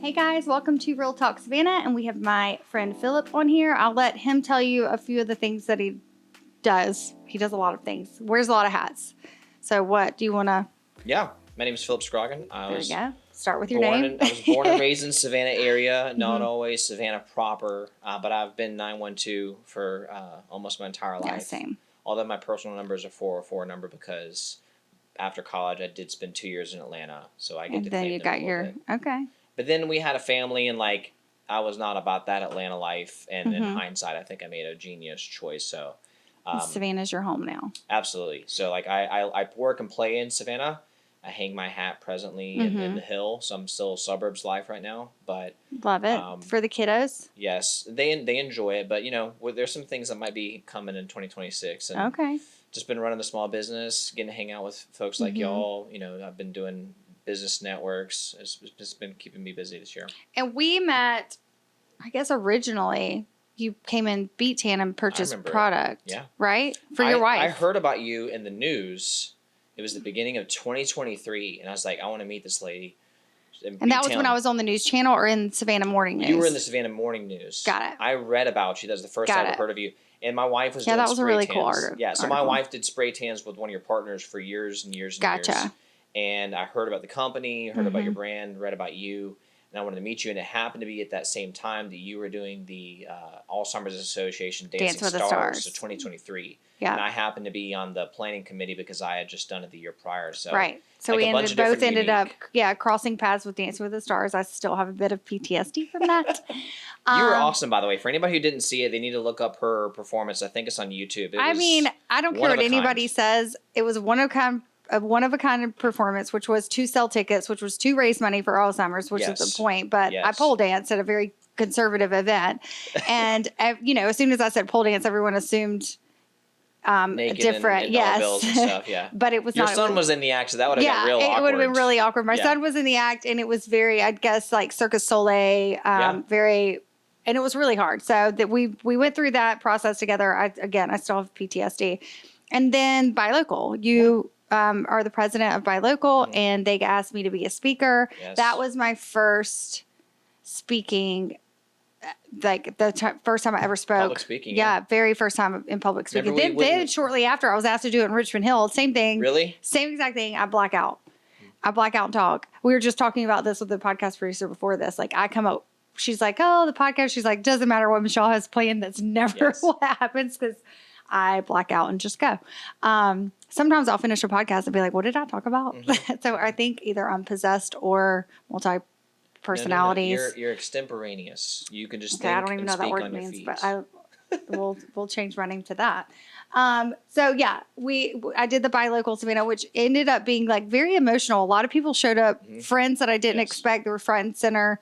Hey guys, welcome to Real Talk Savannah, and we have my friend Phillip on here. I'll let him tell you a few of the things that he does. He does a lot of things, wears a lot of hats. So what do you want to... Yeah, my name is Phillip Scroggin. There you go. Start with your name. I was born and raised in Savannah area, not always Savannah proper, but I've been 912 for almost my entire life. Yeah, same. Although my personal number is a 404 number because after college I did spend 2 years in Atlanta, so I get to claim them a little bit. Okay. But then we had a family, and I was not about that Atlanta life. And in hindsight, I think I made a genius choice. So Savannah's your home now. Absolutely. So I work and play in Savannah. I hang my hat presently in the Hill, so I'm still suburbs life right now. But love it for the kiddos. Yes, they enjoy it. But there's some things that might be coming in 2026. And okay. Just been running the small business, getting to hang out with folks like y'all. I've been doing business networks. It's been keeping me busy this year. And we met, I guess originally you came in Beat Tan and purchased product. Yeah. Right? For your wife. I heard about you in the news. It was the beginning of 2023, and I was like, I want to meet this lady. And that was when I was on the news channel or in Savannah Morning News? You were in the Savannah Morning News. Got it. I read about you. That was the first time I heard of you. And my wife was doing that was spray a really tans. cool article. Yeah, so my wife did spray tans with one of your partners for years and years and years. And I heard about the company, heard about your brand, read about you, and I wanted to meet you. And it happened to be at that same time that you were doing the Alzheimer's Association Dancing with the Stars. So 2023. Yeah. And I happened to be on the planning committee because I had just done it the year prior. So right. So we both ended up crossing paths with Dancing with the Stars. I still have a bit of PTSD from that. You were awesome, by the way. For anybody who didn't see it, they need to look up her performance. I think it's on YouTube. I don't care what anybody says. It was one of a kind performance, which was to sell tickets, which was to raise money for Alzheimer's, which is the point. But I pole danced at a very conservative event. And, as soon as I said pole dance, everyone assumed naked different. and yes. bills and stuff, yeah. But it was Your not. Your son was in the act, so that would have got real awkward. It would have been really awkward. My son was in the act, and it was very, I guess, like Circus Soleil, very... And it was really hard. So that we went through that process together. I still have PTSD. And then Buy Local. You are the president of Buy Local, and they asked me to be a speaker. Yes. That was my first speaking, first time I ever spoke. Public speaking. Yeah, very first time in public speaking. Then shortly after, I was asked to do it in Richmond Hill. Same thing. Really? Same exact thing. I black out. I black out and talk. We were just talking about this with the podcast producer before this. I come up. She's like, oh, the podcast. She's like, doesn't matter what Michelle has planned. That's never what happens because I black out and just go. Sometimes I'll finish a podcast and be like, what did I talk about? So I think either I'm possessed or multi-personalities. No. You're extemporaneous. You can just think I don't even know that word means, but we'll change my name to that. So yeah, I did the Buy Local Savannah, which ended up being very emotional. A lot of people showed up, friends that I didn't expect. They were front and center.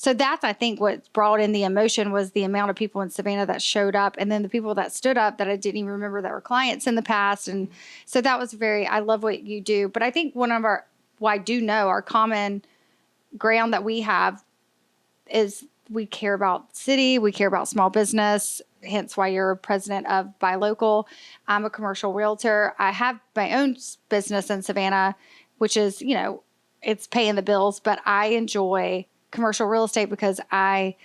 So that's, I think, what brought in the emotion was the amount of people in Savannah that showed up, and then the people that stood up that I didn't even remember that were clients in the past. And so that was I love what you do. But I think our common ground that we have is we care about city, we care about small business, hence why you're president of Buy Local. I'm a commercial realtor. I have my own business in Savannah, which is, it's paying the bills, but I enjoy commercial real estate because I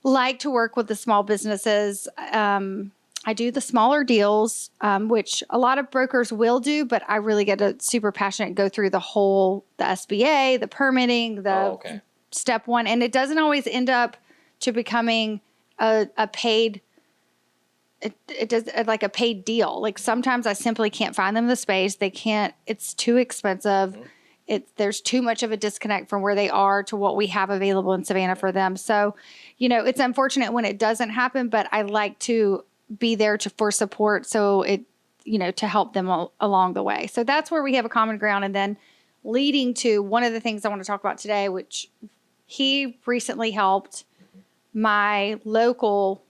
like to work with the small businesses. I do the smaller deals, which a lot of brokers will do, but I really get super passionate and go through the SBA, the permitting, step one. And it doesn't always end up to becoming a paid, it does like a paid deal. Sometimes I simply can't find them the space. It's too expensive. There's too much of a disconnect from where they are to what we have available in Savannah for them. So, it's unfortunate when it doesn't happen, but I like to be there for support. So to help them along the way. So that's where we have a common ground. And then leading to one of the things I want to talk about today, which he recently helped my local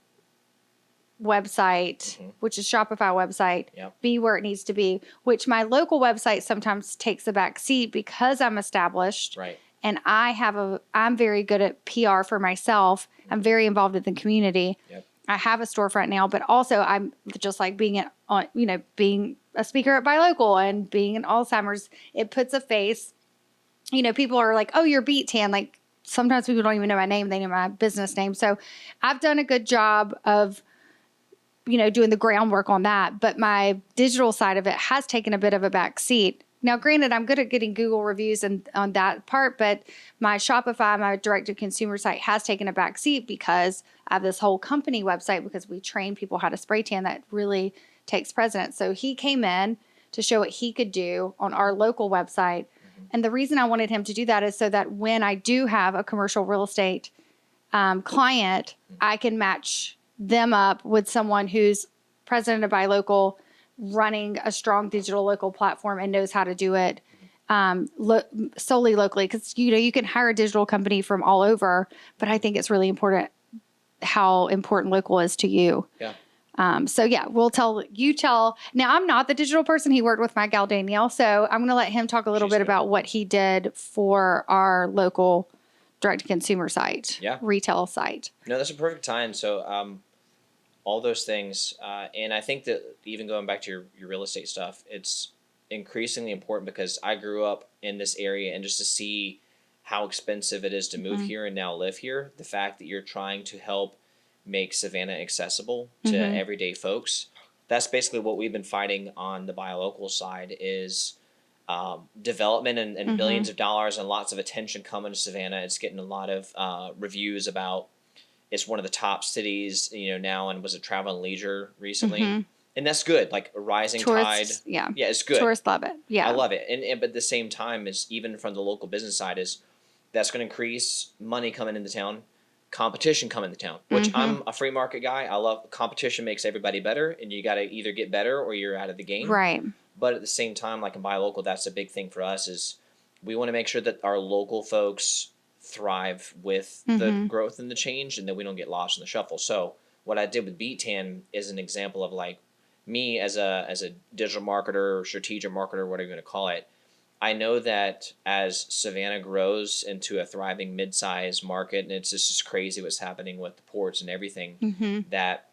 website, which is Shopify website, be where it needs to be, which my local website sometimes takes a back seat because I'm established. Right. And I'm very good at PR for myself. I'm very involved in the community. Yep. I have a storefront now, but also I'm just like being a speaker at Buy Local and being an Alzheimer's, it puts a face, people are like, oh, you're Beat Tan. sometimes people don't even know my name. They know my business name. So I've done a good job of, doing the groundwork on that. But my digital side of it has taken a bit of a back seat. Now, granted, I'm good at getting Google reviews and on that part, but my Shopify, my direct-to-consumer site has taken a back seat because I have this whole company website because we train people how to spray tan that really takes precedence. So he came in to show what he could do on our local website. And the reason I wanted him to do that is so that when I do have a commercial real estate client, I can match them up with someone who's president of Buy Local, running a strong digital local platform and knows how to do it solely locally. Because, you can hire a digital company from all over, but I think it's really important how important local is to you. Yeah. So yeah, now I'm not the digital person. He worked with my gal Danielle. So I'm going to let him talk a little bit about what he did for our local direct to consumer site, retail site. No, that's a perfect time. So, all those things. And I think that even going back to your real estate stuff, it's increasingly important because I grew up in this area, and just to see how expensive it is to move here and now live here, the fact that you're trying to help make Savannah accessible to everyday folks. That's basically what we've been fighting on the Buy Local side is development and billions of dollars and lots of attention coming to Savannah. It's getting a lot of reviews about it's one of the top cities, now, and was it Travel and Leisure recently? And that's good, like a rising tide. Yeah, it's good. Tourists love it. Yeah, I love it. And but at the same time, is even from the local business side, is that's going to increase money coming into town, competition coming into town. Which I'm a free market guy. I love competition, makes everybody better, and you got to either get better or you're out of the game. Right. But at the same time, like in Buy Local, that's a big thing for us. Is we want to make sure that our local folks thrive with the growth and the change, and that we don't get lost in the shuffle. So what I did with Beat Tan is an example of like me as a digital marketer or strategic marketer, whatever you want to call it. I know that as Savannah grows into a thriving mid-sized market, and it's just crazy what's happening with the ports and everything, that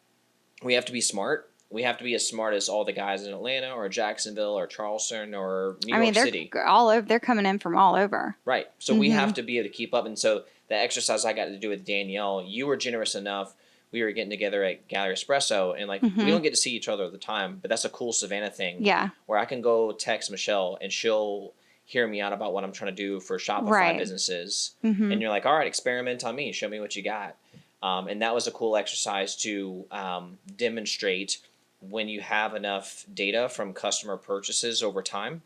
we have to be smart. We have to be as smart as all the guys in Atlanta or Jacksonville or Charleston or New York City. All over. They're coming in from all over. Right. So we have to be able to keep up. And so the exercise I got to do with Danielle, you were generous enough. We were getting together at Gallery Espresso, and like we don't get to see each other all the time, but that's a cool Savannah thing. Yeah. Where I can go text Michelle and she'll hear me out about what I'm trying to do for Shopify businesses. And you're like, all right, experiment on me. Show me what you got. And that was a cool exercise to demonstrate when you have enough data from customer purchases over time,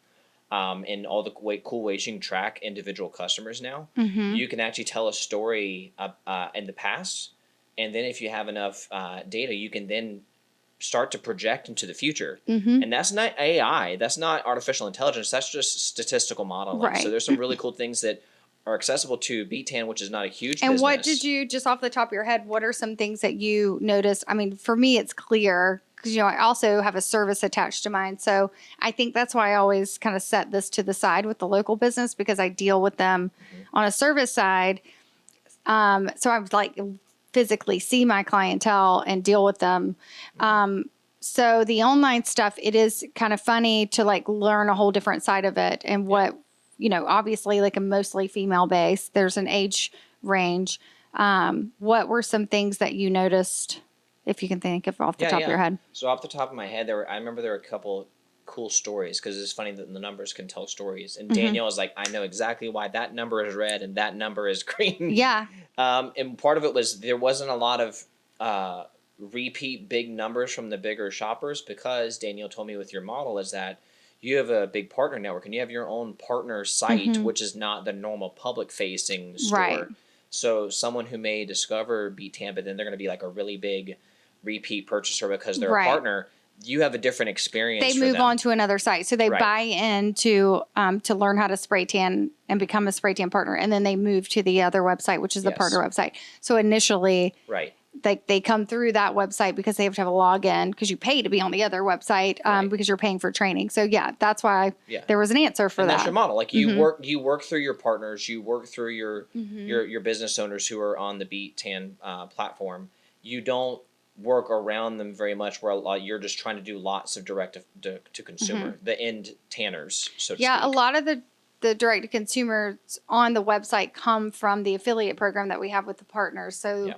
and all the cool ways you can track individual customers now, you can actually tell a story in the past. And then if you have enough data, you can then start to project into the future. And that's not AI. That's not artificial intelligence. That's just statistical modeling. Right. So there's some really cool things that are accessible to B10, which is not a huge and business. What did you, just off the top of your head, what are some things that you noticed? I mean, for me, it's clear because, I also have a service attached to mine. So I think that's why I always kind of set this to the side with the local business, because I deal with them on a service side. So I would like physically see my clientele and deal with them. So the online stuff, it is kind of funny to like learn a whole different side of it. And what, obviously like a mostly female base, there's an age range. What were some things that you noticed, if you can think of off the top of your head? So off the top of my head, I remember there were a couple cool stories, because it's funny that the numbers can tell stories. And Danielle is like, I know exactly why that number is red and that number is green. Yeah. And part of it was there wasn't a lot of repeat big numbers from the bigger shoppers, because Danielle told me with your model is that you have a big partner network and you have your own partner site, which is not the normal public facing store. Right. So someone who may discover Beat Tan, but then they're going to be like a really big repeat purchaser because they're a partner, you have a different experience. They move on to another site. So they buy in to learn how to spray tan and become a spray tan partner. And then they move to the other website, which is the partner website. So initially, they come through that website because they have to have a login, because you pay to be on the other website because you're paying for training. So yeah, that's why there was an answer for that. That's your model. Like you work through your partners, you work through your business owners who are on the Beat Tan platform. You don't work around them very much, where you're just trying to do lots of direct to consumer, the end tanners, so to speak. A lot of the the direct to consumers on the website come from the affiliate program that we have with the partners. So,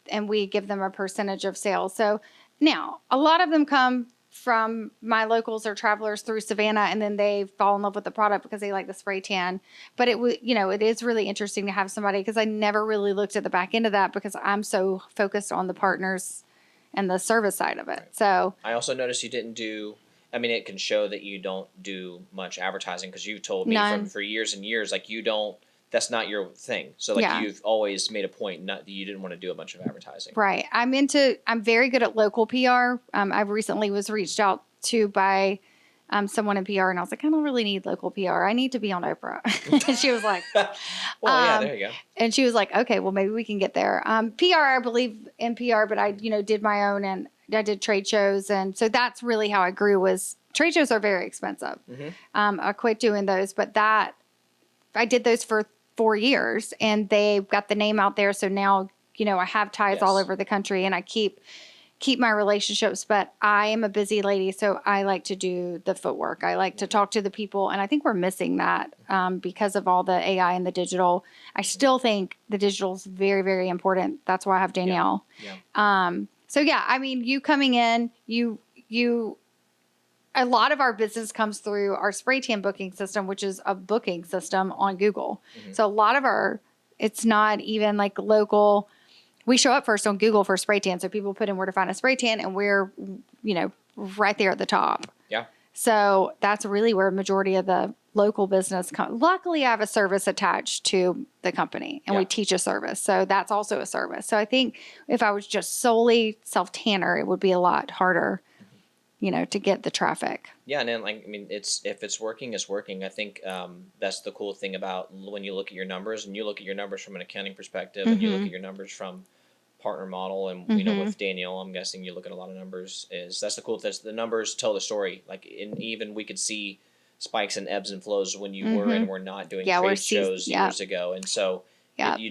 and we give them a percentage of sales. So now a lot of them come from my locals or travelers through Savannah, and then they fall in love with the product because they like the spray tan. But it is really interesting to have somebody, because I never really looked at the back end of that because I'm so focused on the partners and the service side of it. Right. So I also noticed you didn't do, I mean, it can show that you don't do much advertising, because you've told me for years and years, like that's not your thing. So like you've always made a point that you didn't want to do a bunch of advertising. Right. I'm very good at local PR. I recently was reached out to by someone in PR, and I was like, I don't really need local PR. I need to be on Oprah. And she was like, well, there you go. And she was like, okay, well, maybe we can get there. PR, I believe in PR, but I, did my own, and I did trade shows. And so that's really how I grew. Was trade shows are very expensive. Mm-hmm. I quit doing those, but I did those for 4 years, and they got the name out there. So now, I have ties all over the country, and I keep my relationships, but I am a busy lady. So I like to do the footwork. I like to talk to the people. And I think we're missing that because of all the AI and the digital. I still think the digital is very, very important. That's why I have Danielle. So I mean, you coming in, a lot of our business comes through our spray tan booking system, which is a booking system on Google. Mm-hmm. So a lot of it's not even like local. We show up first on Google for spray tan. So people put in where to find a spray tan, and we're, right there at the top. Yeah. So that's really where a majority of the local business comes. Luckily, I have a service attached to the company, and we teach a service. So that's also a service. So I think if I was just solely self-tanner, it would be a lot harder, to get the traffic. Yeah, and then if it's working, it's working. I think that's the cool thing about when you look at your numbers, and you look at your numbers from an accounting perspective, and you look at your numbers from partner model, and with Danielle, I'm guessing you look at a lot of numbers. That's the cool thing. The numbers tell the story. Even we could see spikes and ebbs and flows when you were and were not doing trade shows years ago, and so. You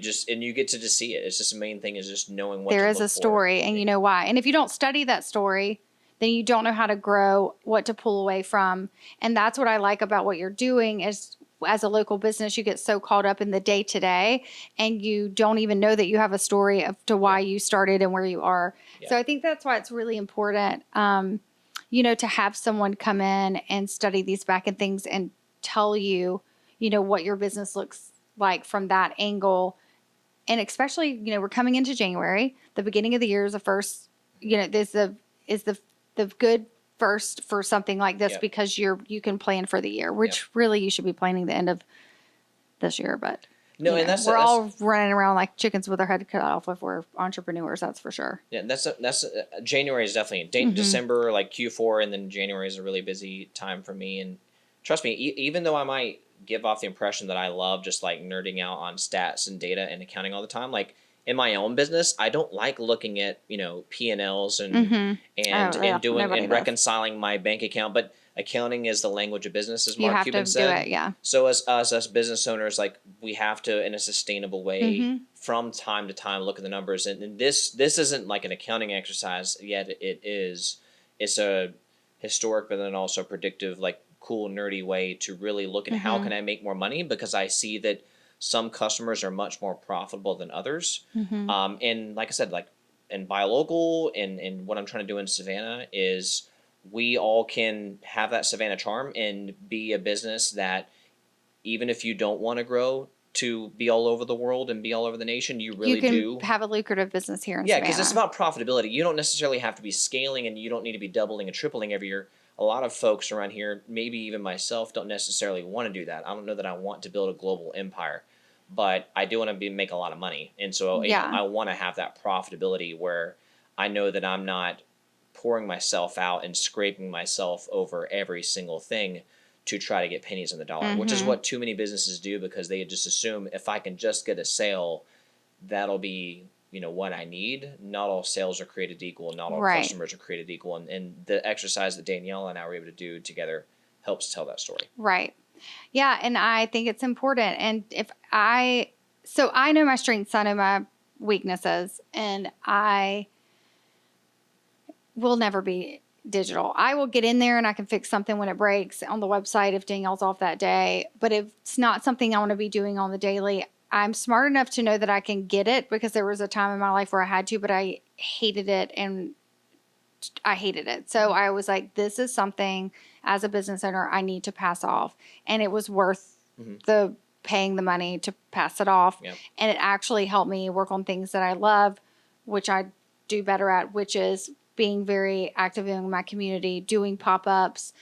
get to just see it. It's just the main thing is just knowing what there is a story, and you know why. And if you don't study that story, then you don't know how to grow, what to pull away from. And that's what I like about what you're doing is, as a local business, you get so caught up in the day to day, and you don't even know that you have a story of to why you started and where you are. So I think that's why it's really important, to have someone come in and study these back end things and tell you, what your business looks like from that angle. And especially, we're coming into January, the beginning of the year is the first, is the good first for something like this, because you can plan for the year, which really you should be planning the end of this year. But we're all running around like chickens with our head cut off if we're entrepreneurs. That's for sure. Yeah, that's January is definitely December, like Q4, and then January is a really busy time for me. And trust me, even though I might give off the impression that I love just like nerding out on stats and data and accounting all the time, like. In my own business, I don't like looking at P&Ls and reconciling my bank account. But accounting is the language of business, as Mark Cuban said. You have to do it, So as business owners, like we have to, in a sustainable way, from time to time, look at the numbers. And this isn't like an accounting exercise yet. It is. It's a historic, but then also predictive, like cool, nerdy way to really look at how can I make more money, because I see that. Some customers are much more profitable than others. And like I said, like in Buy Local and what I'm trying to do in Savannah is we all can have that Savannah charm and be a business that even if you don't want to grow to be all over the world and be all over the nation, you can have a lucrative business here in Savannah. Yeah, because it's about profitability. You don't necessarily have to be scaling, and you don't need to be doubling and tripling every year. A lot of folks around here, maybe even myself, don't necessarily want to do that. I don't know that I want to build a global empire, but I do want to make a lot of money. And so I want to have that profitability where I know that I'm not pouring myself out and scraping myself over every single thing to try to get pennies on the dollar, which is what too many businesses do, because they just assume if I can just get a sale, that'll be what I need. Not all sales are created equal. Not all customers are created equal. And the exercise that Danielle and I were able to do together helps tell that story. Right. Yeah. And I think it's important. And I know my strengths, I know my weaknesses, and I will never be digital. I will get in there and I can fix something when it breaks on the website if Danielle's off that day. But if it's not something I want to be doing on the daily, I'm smart enough to know that I can get it, because there was a time in my life where I had to, but I hated it and I hated it. So I was like, this is something as a business owner I need to pass off. And it was worth the paying the money to pass it off. Yep. And it actually helped me work on things that I love, which I do better at, which is being very active in my community, doing pop-ups,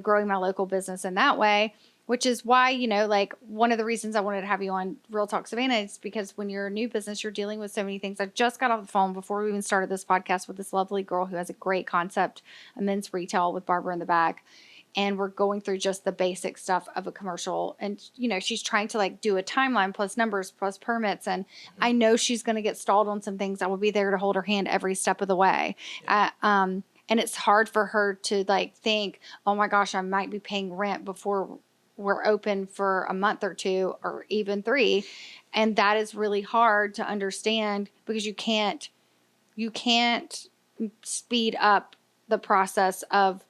growing my local business in that way, which is why, like one of the reasons I wanted to have you on Real Talk Savannah is because when you're a new business, you're dealing with so many things. I just got off the phone before we even started this podcast with this lovely girl who has a great concept, a men's retail with Barbara in the back. And we're going through just the basic stuff of a commercial. And, she's trying to like do a timeline plus numbers plus permits. And I know she's going to get stalled on some things. I will be there to hold her hand every step of the way. Yeah. And it's hard for her to like think, oh my gosh, I might be paying rent before we're open for a month or 2 or even 3. And that is really hard to understand, because you can't speed up the process of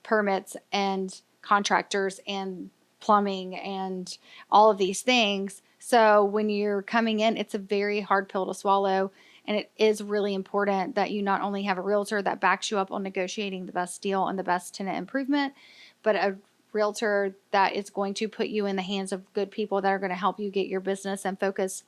permits and contractors and plumbing and all of these things. So when you're coming in, it's a very hard pill to swallow. And it is really important that you not only have a realtor that backs you up on negotiating the best deal and the best tenant improvement, but a realtor that is going to put you in the hands of good people that are going to help you get your business and focus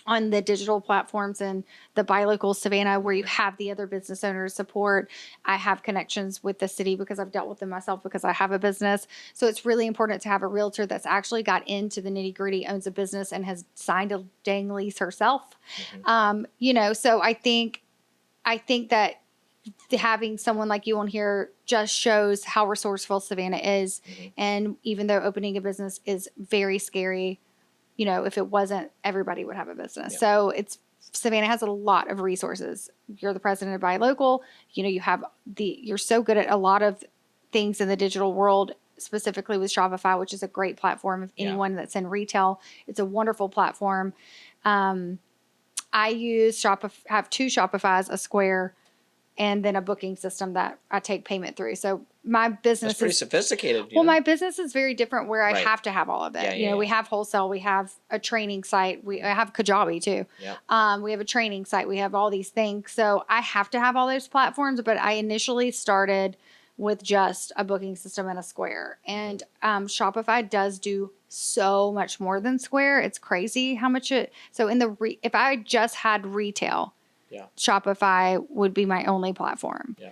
on the digital platforms and the Buy Local Savannah, where you have the other business owners support. I have connections with the city because I've dealt with them myself because I have a business. So it's really important to have a realtor that's actually got into the nitty gritty, owns a business, and has signed a dang lease herself. So I think that having someone like you on here just shows how resourceful Savannah is. And even though opening a business is very scary, if it wasn't, everybody would have a business. Yeah. So Savannah has a lot of resources. You're the president of Buy Local. You're so good at a lot of things in the digital world, specifically with Shopify, which is a great platform. If anyone that's in retail, it's a wonderful platform. I have 2 Shopifys, a Square, and then a booking system that I take payment through. So my business is pretty sophisticated. My business is very different where I have to have all of it. We have wholesale, we have a training site, I have Kajabi too. Yeah. We have a training site, we have all these things. So I have to have all those platforms, but I initially started with just a booking system and a Square. And Shopify does do so much more than Square. It's crazy how much if I just had retail, Shopify would be my only platform. Yeah.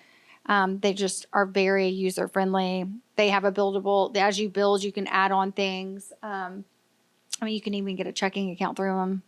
They just are very user friendly. They have a buildable, as you build, you can add on things. You can even get a checking account through them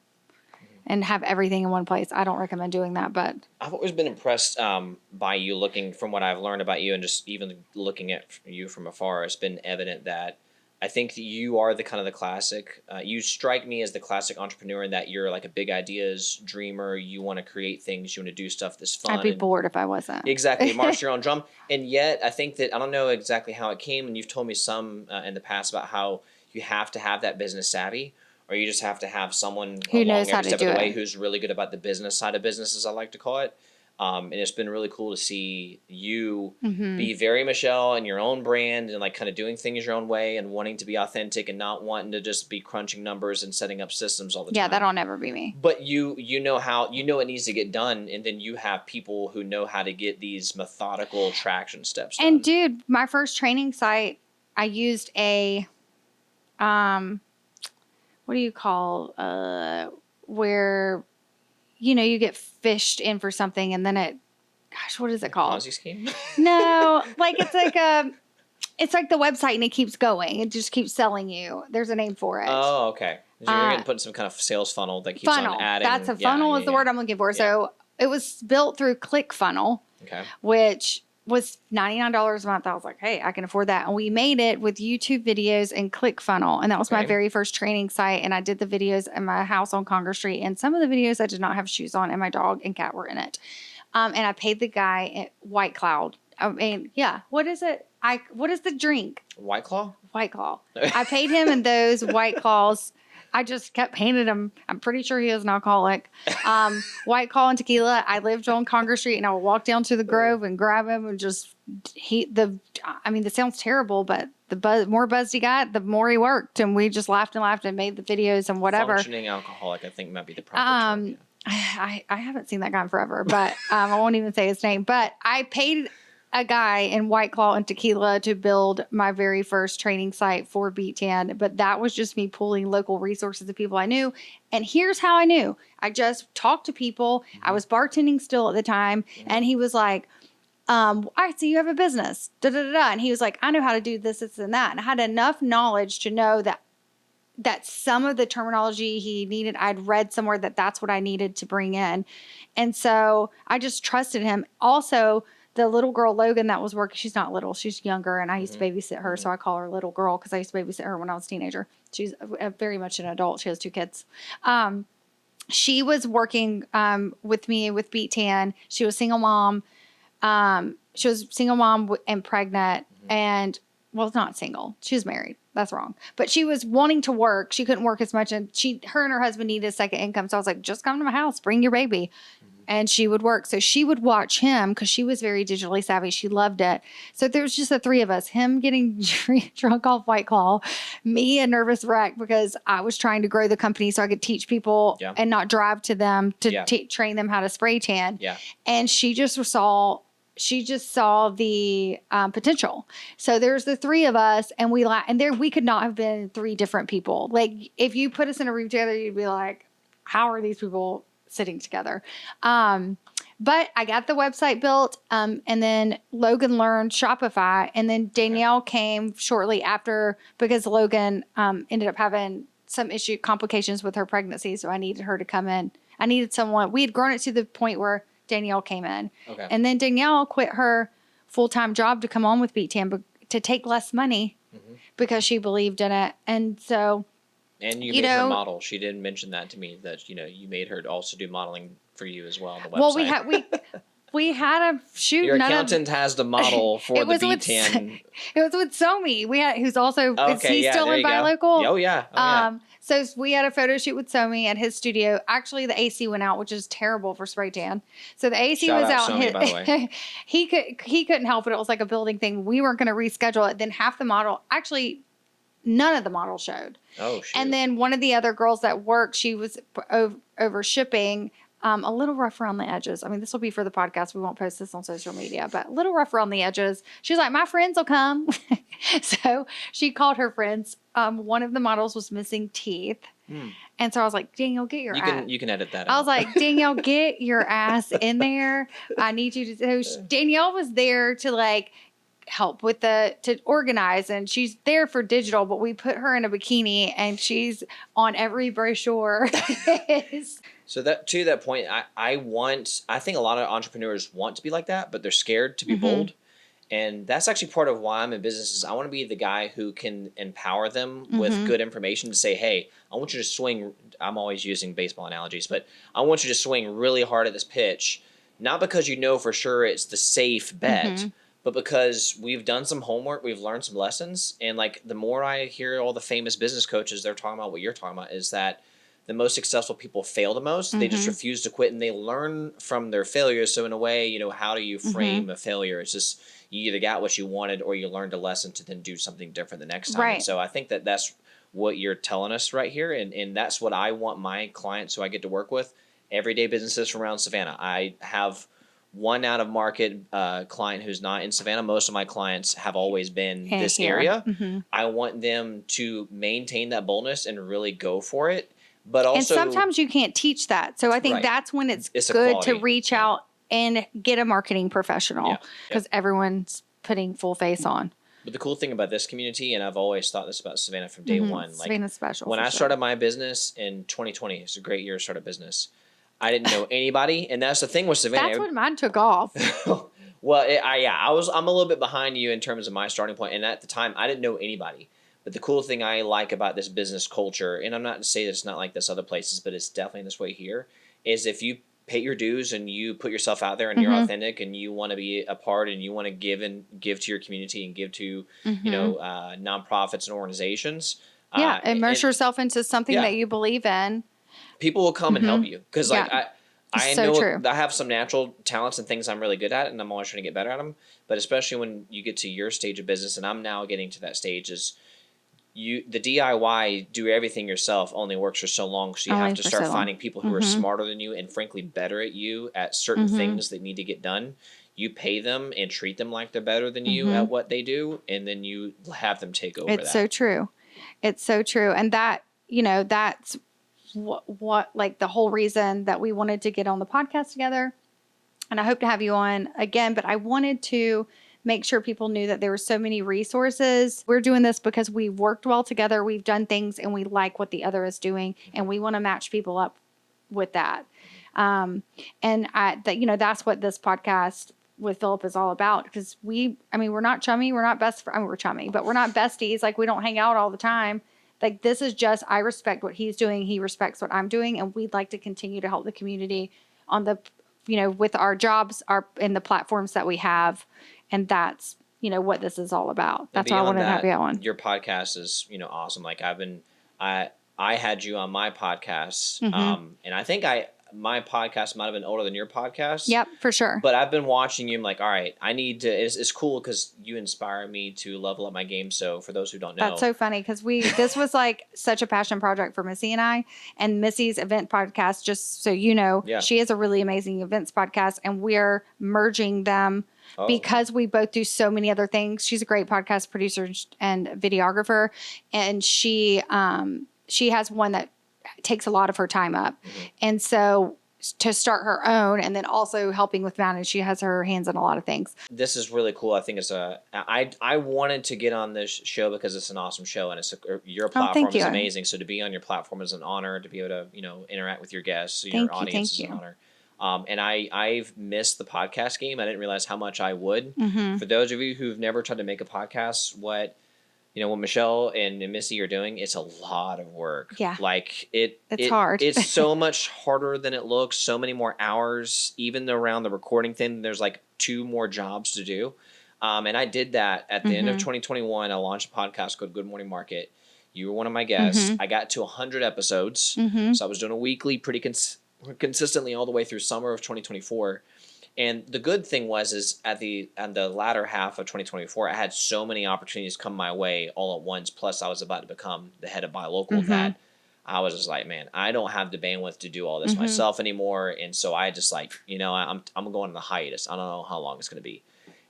and have everything in one place. I don't recommend doing that, but I've always been impressed by you. Looking from what I've learned about you, and just even looking at you from afar, it's been evident that I think that you are the classic. You strike me as the classic entrepreneur in that you're like a big ideas dreamer. You want to create things. You want to do stuff that's fun. I'd be bored if I wasn't. Exactly. March your own drum. And yet I think that, I don't know exactly how it came, and you've told me some in the past about how you have to have that business savvy, or you just have to have someone who knows how to do it, who's really good about the business side of business, as I like to call it. And it's been really cool to see you be very Michelle and your own brand, and like kind of doing things your own way and wanting to be authentic and not wanting to just be crunching numbers and setting up systems all the time. Yeah, that'll never be me. But you know it needs to get done, and then you have people who know how to get these methodical traction steps done. And dude, my first training site, I used a what do you call where you get fished in for something and then what is it called? Ponzi scheme? No, it's like the website and it keeps going. It just keeps selling you. There's a name for it. Oh, okay. You're going to put some kind of sales funnel that keeps on adding. That's a funnel is the word I'm looking for. Yeah. So it was built through ClickFunnels, which was $99 a month. I was like, hey, I can afford that. And we made it with YouTube videos and ClickFunnels. And that was my very first training site. And I did the videos in my house on Congress Street. And some of the videos I did not have shoes on, and my dog and cat were in it. And I paid the guy at White Cloud. What is it? What is the drink? White Claw? White Claw. I paid him in those White Claws I just kept handing him. I'm pretty sure he is an alcoholic. White Claw and tequila. I lived on Congress Street, and I would walk down to the Grove and grab him and just this sounds terrible, but the more buzz he got, the more he worked, and we just laughed and made the videos and whatever. Functioning alcoholic, I think, might be the proper term. Yeah. I haven't seen that guy in forever, but I won't even say his name. But I paid a guy in White Claw and tequila to build my very first training site for Beat 10. But that was just me pulling local resources of people I knew. And here's how I knew. I just talked to people. I was bartending still at the time. And he was like, I see you have a business. Da, da, da, da. And he was like, I know how to do this, and that. And I had enough knowledge to know that some of the terminology he needed, I'd read somewhere that's what I needed to bring in. And so I just trusted him. Also, the little girl, Logan, that was working, she's not little, she's younger, and I used to babysit her, so I call her little girl because I used to babysit her when I was a teenager. She's very much an adult. She has 2 kids. She was working with me with Beat 10. She was a single mom. She was single mom and pregnant, and, well, not single. She was married. That's wrong. But she was wanting to work. She couldn't work as much. And her and her husband needed a second income. So I was like, just come to my house, bring your baby. And she would work. So she would watch him because she was very digitally savvy. She loved it. So there was just the 3 of us, him getting drunk off White Claw, me a nervous wreck because I was trying to grow the company so I could teach people and not drive to them to train them how to spray tan. Yeah. And she just saw the potential. So there's the 3 of us, and we could not have been 3 different people. Like, if you put us in a room together, you'd be like, how are these people sitting together? But I got the website built, and then Logan learned Shopify, and then Danielle came shortly after because Logan ended up having some complications with her pregnancy, so I needed her to come in. I needed someone. We had grown it to the point where Danielle came in. Okay. And then Danielle quit her full-time job to come on with Beat 10 to take less money because she believed in it. And so, and you made her model. She didn't mention that to me, that, you made her also do modeling for you as well on the website. Well, we had a shoot. Your accountant has the model for the Beat 10. It was with Somi. Who's also, is he still in Buy Local? Oh, yeah. So we had a photo shoot with Somi at his studio. Actually, the AC went out, which is terrible for spray tan. So the AC was out. Somi, by the way. He couldn't help it. It was like a building thing. We weren't going to reschedule it. Then half the model, actually, none of the models showed. Oh, shoot. And then one of the other girls that worked, she was over shipping. A little rough around the edges. I mean, this will be for the podcast. We won't post this on social media, but a little rough around the edges. She's like, my friends will come. So she called her friends. One of the models was missing teeth. And so I was like, Danielle, get your ass. You can edit that out. I was like, Danielle, get your ass in there. I need you to. So Danielle was there to help with to organize, and she's there for digital, but we put her in a bikini and she's on every brochure. So to that point, I think a lot of entrepreneurs want to be like that, but they're scared to be bold. And that's actually part of why I'm in business. Is I want to be the guy who can empower them with good information to say, hey, I want you to swing. I'm always using baseball analogies, but I want you to swing really hard at this pitch, not because you know for sure it's the safe bet, but because we've done some homework, we've learned some lessons. And the more I hear all the famous business coaches, they're talking about what you're talking about, is that the most successful people fail the most. They just refuse to quit, and they learn from their failures. So in a way, how do you frame a failure? It's just you either got what you wanted or you learned a lesson to then do something different the next time. Right. And so I think that's what you're telling us right here. And that's what I want my clients who I get to work with, everyday businesses from around Savannah. I have one out of market client who's not in Savannah. Most of my clients have always been this area. I want them to maintain that boldness and really go for it. But also, and sometimes you can't teach that. So I think that's when it's good to reach out and get a marketing professional, because everyone's putting full face on. But the cool thing about this community, and I've always thought this about Savannah from day one, Savannah's special. When I started my business in 2020, it's a great year to start a business. I didn't know anybody, and that's the thing with Savannah. That's when mine took off. Well, I'm a little bit behind you in terms of my starting point, and at the time, I didn't know anybody. But the cool thing I like about this business culture, and I'm not to say that it's not like this other places, but it's definitely this way here, is if you pay your dues and you put yourself out there and you're authentic and you want to be a part and you want to give to your community and give to nonprofits and organizations, Yeah. Immerse yourself into something that you believe in. People will come and help you. Because like I know true. I have some natural talents and things I'm really good at, and I'm always trying to get better at them. But especially when you get to your stage of business, and I'm now getting to that stage, is the DIY, do everything yourself, only works for so long. So you have to start finding people who are smarter than you and frankly better at you at certain things that need to get done. You pay them and treat them like they're better than you at what they do, and then you have them take over. It's so true. It's so true. And that, that's what like the whole reason that we wanted to get on the podcast together. And I hope to have you on again, but I wanted to make sure people knew that there were so many resources. We're doing this because we worked well together. We've done things and we like what the other is doing, and we want to match people up with that. And that's what this podcast with Phillip is all about, because we're not chummy. We're not we're chummy, but we're not besties. Like, we don't hang out all the time. Like, this is just, I respect what he's doing. He respects what I'm doing. And we'd like to continue to help the community on the, with our jobs, in the platforms that we have. And that's, what this is all about. That's why I wanted to have you on. Your podcast is, awesome. Like, I had you on my podcast. And I think my podcast might have been older than your podcast. Yep, for sure. But I've been watching you. I'm like, all right, I need to. It's cool because you inspire me to level up my game. So for those who don't know, that's so funny because this was like such a passion project for Missy and I. And Missy's event podcast, just so you know, she has a really amazing events podcast, and we're merging them because we both do so many other things. She's a great podcast producer and videographer, and she has one that takes a lot of her time up. And so to start her own, and then also helping with manage, she has her hands in a lot of things. This is really cool. I think I wanted to get on this show because it's an awesome show, and your platform is amazing. So to be on your platform is an honor. To be able to interact with your guests, your audience is an honor. And I've missed the podcast game. I didn't realize how much I would. For those of you who've never tried to make a podcast, what Michelle and Missy are doing, it's a lot of work. Yeah. Like it's hard. It's so much harder than it looks. So many more hours, even around the recording thing. There's like 2 more jobs to do. And I did that at the end of 2021. I launched a podcast called Good Morning Market. You were one of my guests. I got to 100 episodes. So I was doing a weekly pretty consistently all the way through summer of 2024. And the good thing is at the latter half of 2024, I had so many opportunities come my way all at once. Plus, I was about to become the head of Buy Local. That I was just like, man, I don't have the bandwidth to do all this myself anymore. And so I just I'm going on the hiatus. I don't know how long it's going to be.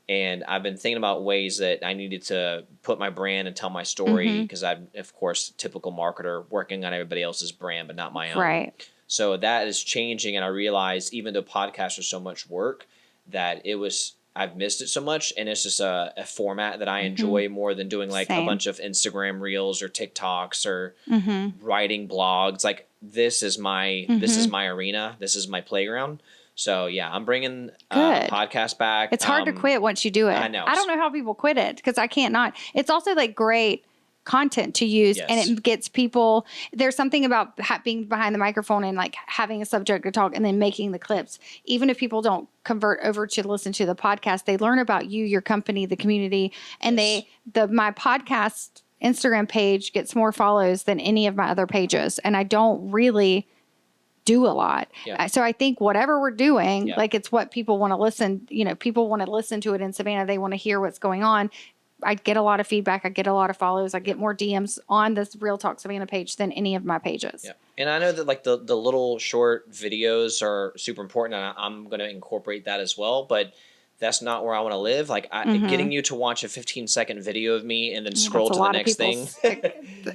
And I've been thinking about ways that I needed to put my brand and tell my story, because I'm, of course, typical marketer working on everybody else's brand, but not my own. Right. So that is changing, and I realized even though podcasts are so much work, that I've missed it so much, and it's just a format that I enjoy more than doing like a bunch of Instagram reels or TikToks or writing blogs. Like, this is my arena. This is my playground. So yeah, I'm bringing podcast back. It's hard to quit once you do it. I know. I don't know how people quit it, because I can't not. It's also like great content to use, and it gets people. There's something about being behind the microphone and like having a subject to talk and then making the clips. Even if people don't convert over to listen to the podcast, they learn about you, your company, the community, and my podcast Instagram page gets more follows than any of my other pages, and I don't really do a lot. So I think whatever we're doing, like, it's what people want to listen. People want to listen to it in Savannah. They want to hear what's going on. I get a lot of feedback. I get a lot of follows. I get more DMs on this Real Talk Savannah page than any of my pages. Yeah. And I know that like the little short videos are super important, and I'm going to incorporate that as well. But that's not where I want to live. Like, getting you to watch a 15-second video of me and then scroll to the next thing.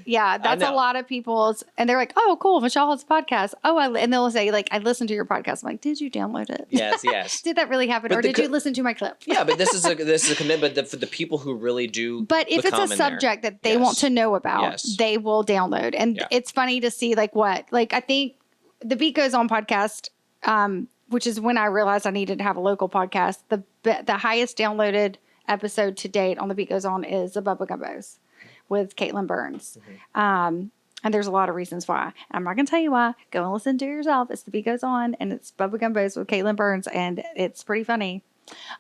That's a lot of people's, and they're like, "Oh, cool, Michelle has a podcast." And they'll say, like, "I listened to your podcast." I'm like, "Did you download it?" Yes. Did that really happen, or did you listen to my clip? Yeah, but this is a commitment for the people who really do. But if it's a subject that they want to know about, they will download. And it's funny to see I think the Beat Goes On podcast, which is when I realized I needed to have a local podcast. The highest downloaded episode to date on The Beat Goes On is the Bubba Gumbos with Caitlin Burns. And there's a lot of reasons why. I'm not going to tell you why. Go and listen to it yourself. It's The Beat Goes On, and it's Bubba Gumbos with Caitlin Burns, and it's pretty funny.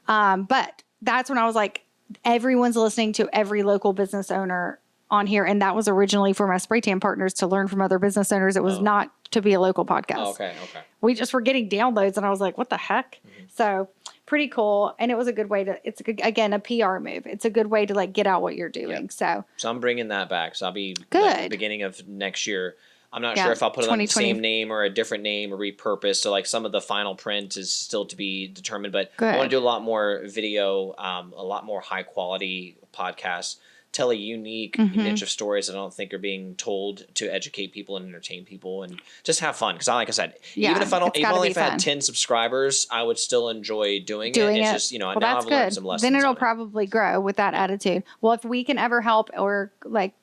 But that's when I was like, everyone's listening to every local business owner on here. And that was originally for my spray tan partners to learn from other business owners. It was not to be a local podcast. Oh, okay. We just were getting downloads and I was like, what the heck? Mm-hmm. So pretty cool. And it was a good way to, again, a PR move. It's a good way to like get out what you're doing. Yep. So I'm bringing that back. So I'll be good. Like, the beginning of next year. I'm not sure if I'll put it on the same name or a different name or repurpose. So like some of the final print is still to be determined, but I want to do a lot more video, a lot more high quality podcasts, tell a unique niche of stories that I don't think are being told to educate people and entertain people and just have fun. Because like I said, even if I had 10 subscribers, I would still enjoy doing it. It's just, now I've learned some lessons. Then it'll probably grow with that attitude. Well, if we can ever help or like,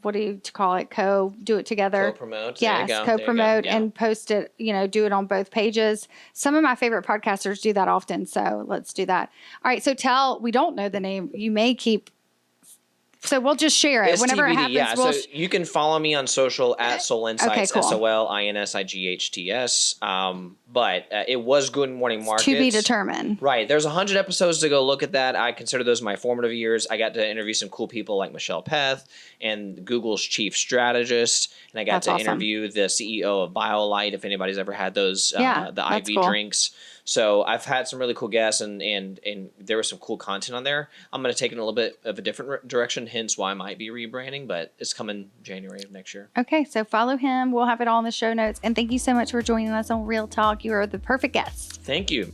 what do you call it? Do it together. Co-promote. Yes, co-promote and post it, do it on both pages. Some of my favorite podcasters do that often. So let's do that. All right. So we don't know the name. You may keep. So we'll just share it whenever it happens. Yeah, so you can follow me on social at Soul Insights, okay, cool. SOLINSIGHTS. But it was Good Morning Markets. To be determined. Right. There's 100 episodes to go look at that. I consider those my formative years. I got to interview some cool people like Michelle Peth and Google's chief strategist. And I got to interview the CEO of BioLite, if anybody's ever had those, the IV drinks. So I've had some really cool guests and there was some cool content on there. I'm going to take it in a little bit of a different direction, hence why I might be rebranding, but it's coming January of next year. Okay, so follow him. We'll have it all in the show notes. And thank you so much for joining us on Real Talk. You are the perfect guest. Thank you.